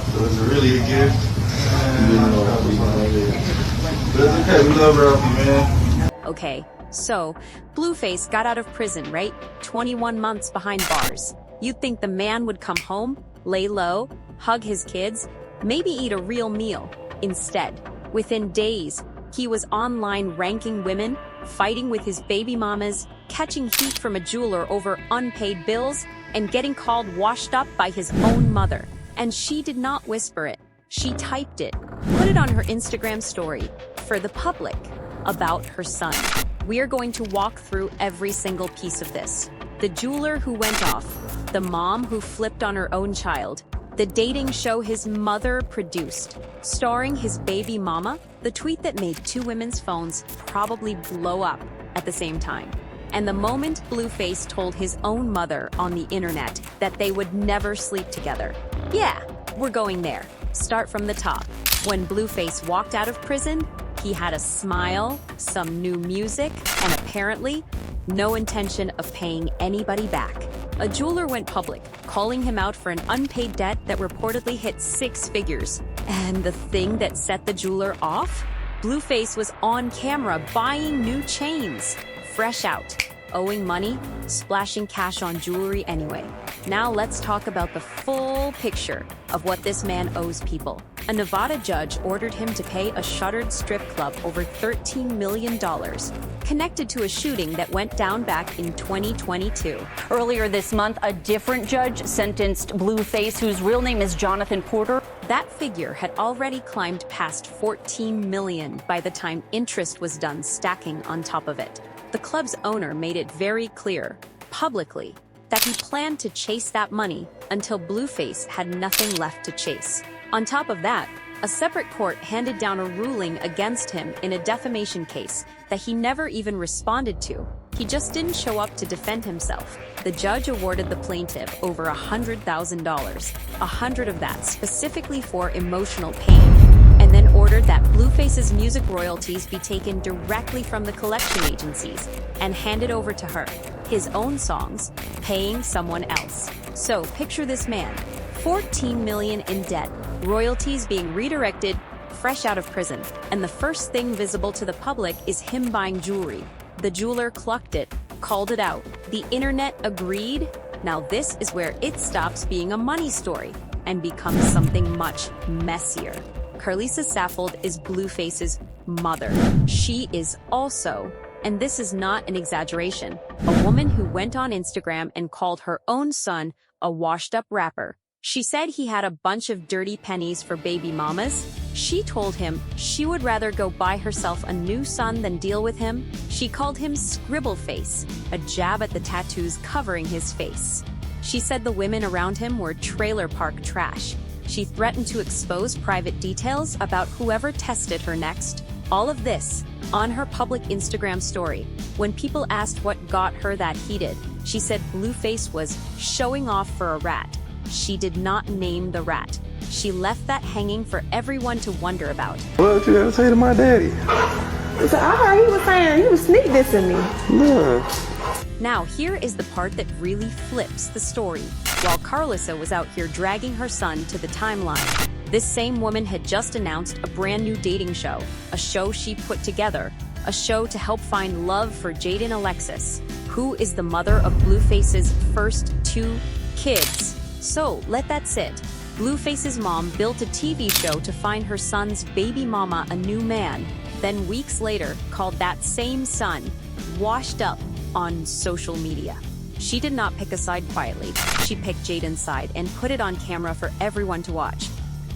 So it's really a gift. But it's okay, we love Ralphie, man. Okay, so Blueface got out of prison, right? 21 months behind bars. You'd think the man would come home, lay low, hug his kids, maybe eat a real meal. Instead, within days, he was online ranking women, fighting with his baby mamas, catching heat from a jeweler over unpaid bills, and getting called washed up by his own mother. And she did not whisper it. She typed it, put it on her Instagram story, for the public, about her son. We are going to walk through every single piece of this. The jeweler who went off, the mom who flipped on her own child, the dating show his mother produced, starring his baby mama, the tweet that made two women's phones probably blow up at the same time, and the moment Blueface told his own mother on the internet that they would never sleep together. Yeah, we're going there. Start from the top. When Blueface walked out of prison, he had a smile, some new music, and apparently no intention of paying anybody back. A jeweler went public, calling him out for an unpaid debt that reportedly hit 6 figures. And the thing that set the jeweler off? Blueface was on camera buying new chains, fresh out, owing money, splashing cash on jewelry anyway. Now let's talk about the full picture of what this man owes people. A Nevada judge ordered him to pay a shuttered strip club over $13 million, connected to a shooting that went down back in 2022. Earlier this month, a different judge sentenced Blueface, whose real name is Jonathan Porter. That figure had already climbed past $14 million by the time interest was done stacking on top of it. The club's owner made it very clear, publicly, that he planned to chase that money until Blueface had nothing left to chase. On top of that, a separate court handed down a ruling against him in a defamation case that he never even responded to. He just didn't show up to defend himself. The judge awarded the plaintiff over $100,000, $100,000 of that specifically for emotional pain, and then ordered that Blueface's music royalties be taken directly from the collection agencies and handed over to her, his own songs, paying someone else. So picture this man, $14 million in debt, royalties being redirected, fresh out of prison, and the first thing visible to the public is him buying jewelry. The jeweler clucked it, called it out. The internet agreed. Now this is where it stops being a money story and becomes something much messier. Karlissa Saffold is Blueface's mother. She is also, and this is not an exaggeration, a woman who went on Instagram and called her own son a washed-up rapper. She said he had a bunch of dirty pennies for baby mamas. She told him she would rather go buy herself a new son than deal with him. She called him Scribbleface, a jab at the tattoos covering his face. She said the women around him were trailer park trash. She threatened to expose private details about whoever tested her next. All of this on her public Instagram story. When people asked what got her that heated, she said Blueface was showing off for a rat. She did not name the rat. She left that hanging for everyone to wonder about. What you gotta say to my daddy? So I heard he was saying he was sneak dissing me. Yeah. Now, here is the part that really flips the story. While Karlissa was out here dragging her son to the timeline, this same woman had just announced a brand new dating show, a show she put together, a show to help find love for Jaden Alexis, who is the mother of Blueface's first 2 kids. So, let that sit. Blueface's mom built a TV show to find her son's baby mama a new man, then weeks later called that same son washed up on social media. She did not pick a side quietly. She picked Jaden's side and put it on camera for everyone to watch.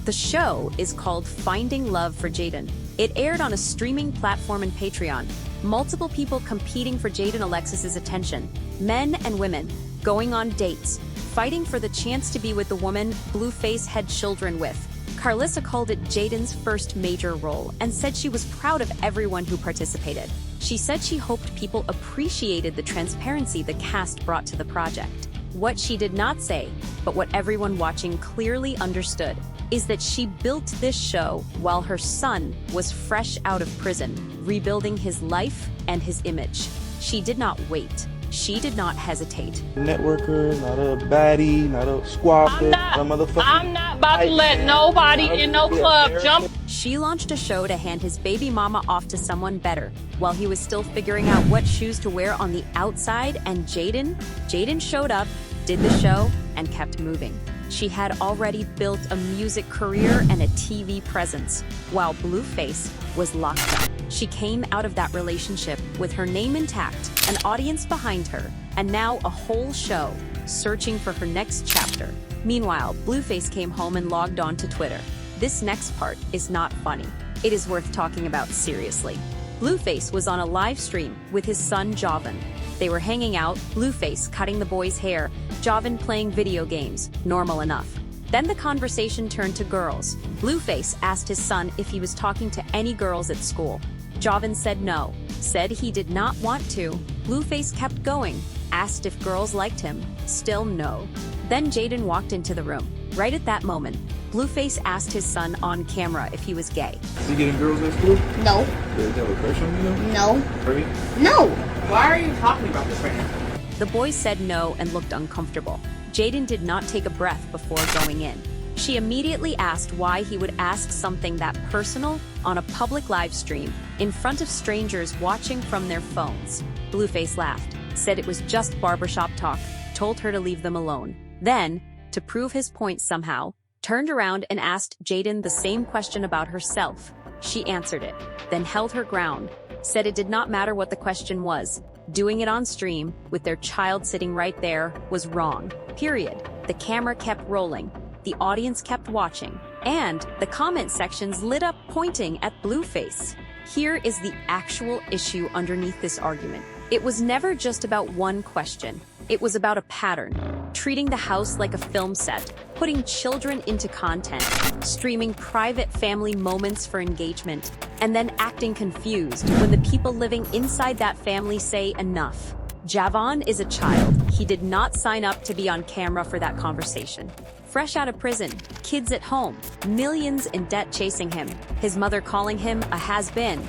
The show is called Finding Love for Jaden. It aired on a streaming platform and Patreon. Multiple people competing for Jaden Alexis's attention. Men and women going on dates, fighting for the chance to be with the woman Blueface had children with. Karlissa called it Jaden's first major role and said she was proud of everyone who participated. She said she hoped people appreciated the transparency the cast brought to the project. What she did not say, but what everyone watching clearly understood, is that she built this show while her son was fresh out of prison, rebuilding his life and his image. She did not wait. She did not hesitate. Networker, not a baddie, not a squawker, I'm not about to let nobody in no club jump. She launched a show to hand his baby mama off to someone better while he was still figuring out what shoes to wear on the outside, and Jaden showed up, did the show, and kept moving. She had already built a music career and a TV presence, while Blueface was locked up. She came out of that relationship with her name intact, an audience behind her, and now a whole show searching for her next chapter. Meanwhile, Blueface came home and logged on to Twitter. This next part is not funny. It is worth talking about seriously. Blueface was on a live stream with his son Jovan. They were hanging out, Blueface cutting the boy's hair, Jovan playing video games, normal enough. Then the conversation turned to girls. Blueface asked his son if he was talking to any girls at school. Jovan said no, said he did not want to. Blueface kept going, asked if girls liked him, still no. Then Jaden walked into the room. Right at that moment, Blueface asked his son on camera if he was gay. Is he getting girls at school? No. Does he have a crush on you? No. Hurry. No. Why are you talking about this right now? The boy said no and looked uncomfortable. Jaden did not take a breath before going in. She immediately asked why he would ask something that personal on a public live stream in front of strangers watching from their phones. Blueface laughed, said it was just barbershop talk, told her to leave them alone. Then, to prove his point somehow, turned around and asked Jaden the same question about herself. She answered it, then held her ground, said it did not matter what the question was. Doing it on stream, with their child sitting right there, was wrong. Period. The camera kept rolling. The audience kept watching. And the comment sections lit up pointing at Blueface. Here is the actual issue underneath this argument. It was never just about one question. It was about a pattern. Treating the house like a film set, putting children into content, streaming private family moments for engagement, and then acting confused when the people living inside that family say enough. Javan is a child. He did not sign up to be on camera for that conversation. Fresh out of prison, kids at home, millions in debt chasing him, his mother calling him a has-been,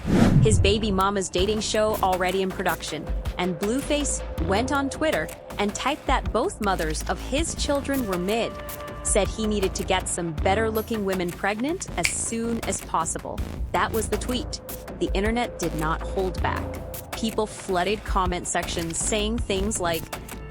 his baby mama's dating show already in production, and Blueface went on Twitter and typed that both mothers of his children were mid, said he needed to get some better-looking women pregnant as soon as possible. That was the tweet. The internet did not hold back. People flooded comment sections saying things like,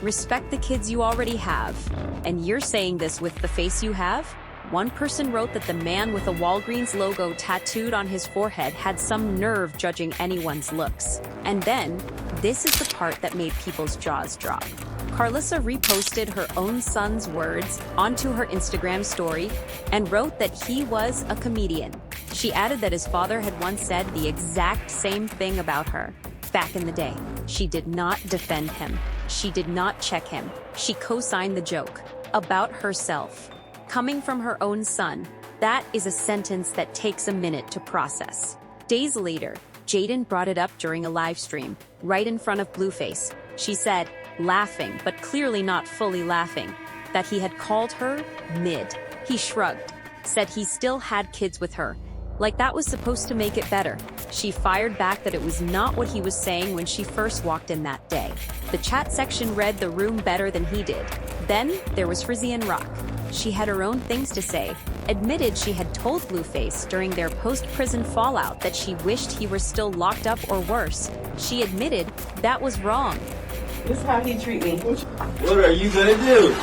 "Respect the kids you already have, and you're saying this with the face you have?" One person wrote that the man with a Walgreens logo tattooed on his forehead had some nerve judging anyone's looks. And then, this is the part that made people's jaws drop. Karlissa reposted her own son's words onto her Instagram story and wrote that he was a comedian. She added that his father had once said the exact same thing about her. Back in the day, she did not defend him. She did not check him. She co-signed the joke about herself. Coming from her own son, that is a sentence that takes a minute to process. Days later, Jaden brought it up during a live stream, right in front of Blueface. She said, laughing, but clearly not fully laughing, that he had called her mid. He shrugged, said he still had kids with her, like that was supposed to make it better. She fired back that it was not what he was saying when she first walked in that day. The chat section read the room better than he did. Then there was Frizzy and Rock. She had her own things to say, admitted she had told Blueface during their post-prison fallout that she wished he were still locked up or worse. She admitted that was wrong. This is how he treat me. What are you gonna do?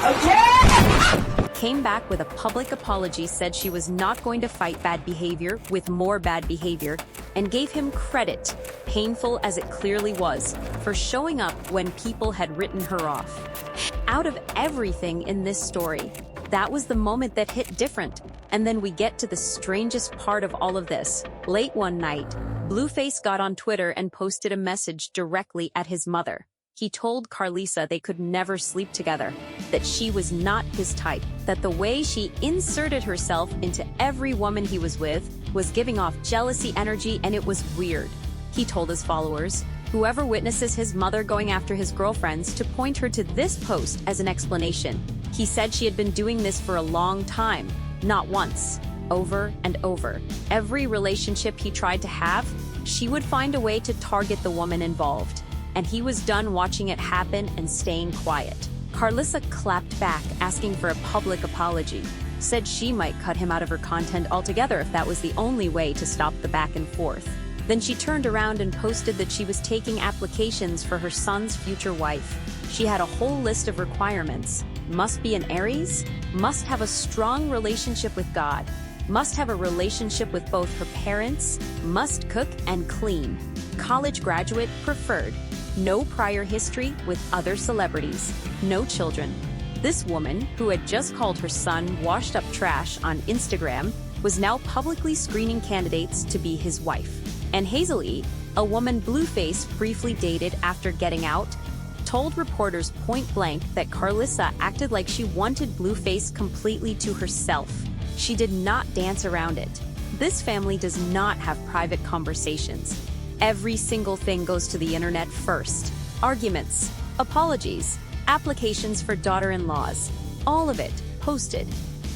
Came back with a public apology, said she was not going to fight bad behavior with more bad behavior, and gave him credit, painful as it clearly was, for showing up when people had written her off. Out of everything in this story, that was the moment that hit different. And then we get to the strangest part of all of this. Late one night, Blueface got on Twitter and posted a message directly at his mother. He told Karlissa they could never sleep together, that she was not his type, that the way she inserted herself into every woman he was with was giving off jealousy energy, and it was weird. He told his followers, whoever witnesses his mother going after his girlfriends, to point her to this post as an explanation. He said she had been doing this for a long time, not once, over and over. Every relationship he tried to have, she would find a way to target the woman involved. And he was done watching it happen and staying quiet. Karlissa clapped back, asking for a public apology. said she might cut him out of her content altogether if that was the only way to stop the back and forth. Then she turned around and posted that she was taking applications for her son's future wife. She had a whole list of requirements. Must be an Aries, must have a strong relationship with God, must have a relationship with both her parents, must cook and clean, college graduate preferred, no prior history with other celebrities, no children. This woman, who had just called her son washed up trash on Instagram, was now publicly screening candidates to be his wife. And Hazel E., a woman Blueface briefly dated after getting out, told reporters point blank that Karlissa acted like she wanted Blueface completely to herself. She did not dance around it. This family does not have private conversations. Every single thing goes to the internet first. Arguments, apologies, applications for daughter-in-laws, all of it posted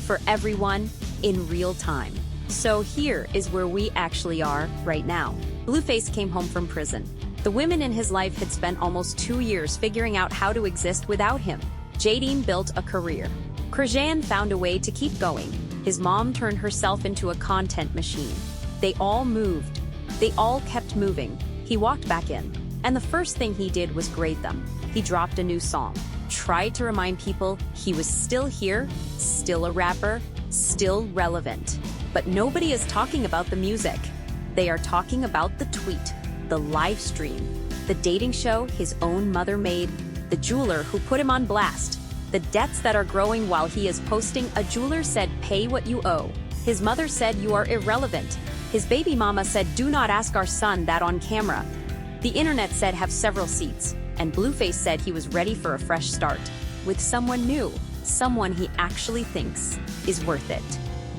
for everyone in real time. So here is where we actually are right now. Blueface came home from prison. The women in his life had spent almost 2 years figuring out how to exist without him. Jadine built a career. Krajan found a way to keep going. His mom turned herself into a content machine. They all moved. They all kept moving. He walked back in, and the first thing he did was grade them. He dropped a new song, tried to remind people he was still here, still a rapper, still relevant. But nobody is talking about the music. They are talking about the tweet, the live stream, the dating show his own mother made, the jeweler who put him on blast, the debts that are growing while he is posting. A jeweler said, "Pay what you owe." His mother said, "You are irrelevant." His baby mama said, "Do not ask our son that on camera." The internet said, "Have several seats." And Blueface said he was ready for a fresh start with someone new, someone he actually thinks is worth it.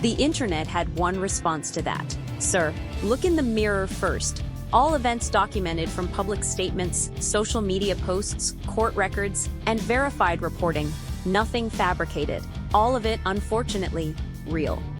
The internet had one response to that. Sir, look in the mirror first. All events documented from public statements, social media posts, court records, and verified reporting. Nothing fabricated. All of it, unfortunately, real.